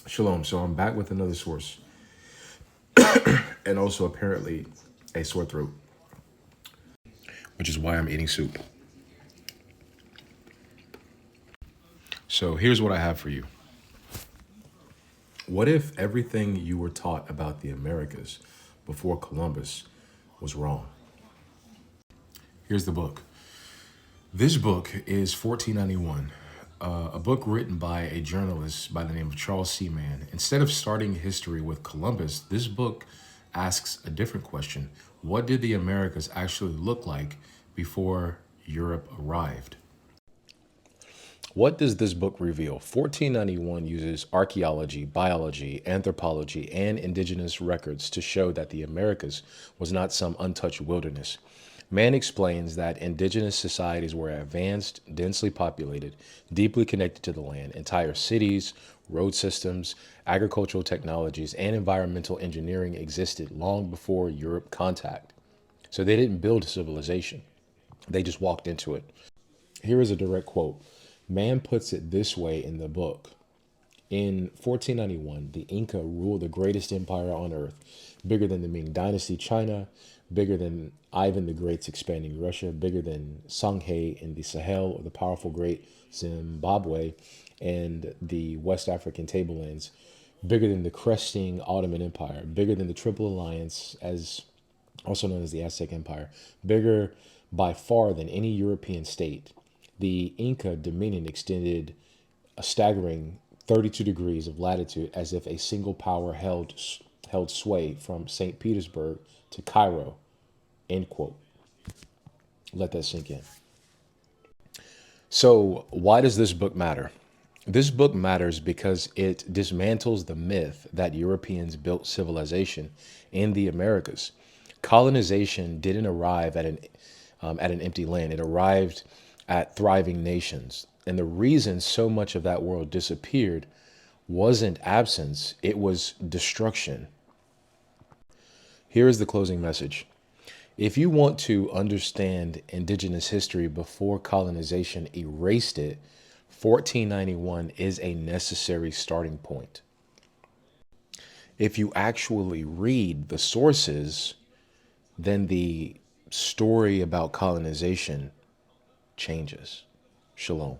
Shalom. So I'm back with another source and also apparently a sore throat, which is why I'm eating soup. So here's what I have for you. What if everything you were taught about the Americas before Columbus was wrong? Here's the book. This book is 1491, a book written by a journalist by the name of Charles C. Mann. Instead of starting history with Columbus, this book asks a different question. What did the Americas actually look like before Europe arrived? What does this book reveal? 1491 uses archaeology, biology, anthropology, and indigenous records to show that the Americas was not some untouched wilderness. Mann explains that indigenous societies were advanced, densely populated, deeply connected to the land. Entire cities, road systems, agricultural technologies, and environmental engineering existed long before Europe contact. So they didn't build a civilization, they just walked into it. Here is a direct quote. Man puts it this way in the book. In 1491, the Inca ruled the greatest empire on earth, bigger than the Ming Dynasty China, bigger than Ivan the Great's expanding Russia, bigger than Songhai in the Sahel or the powerful Great Zimbabwe and the West African tablelands, bigger than the cresting Ottoman Empire, bigger than the Triple Alliance, as also known as the Aztec Empire, bigger by far than any European state. The Inca dominion extended a staggering 32 degrees of latitude as if a single power held sway from St. Petersburg to Cairo, end quote. Let that sink in. So, why does this book matter? This book matters because it dismantles the myth that Europeans built civilization in the Americas. Colonization didn't arrive at an empty land. It arrived at thriving nations. And the reason so much of that world disappeared wasn't absence, it was destruction. Here is the closing message. If you want to understand indigenous history before colonization erased it, 1491 is a necessary starting point. If you actually read the sources, then the story about colonization changes. Shalom.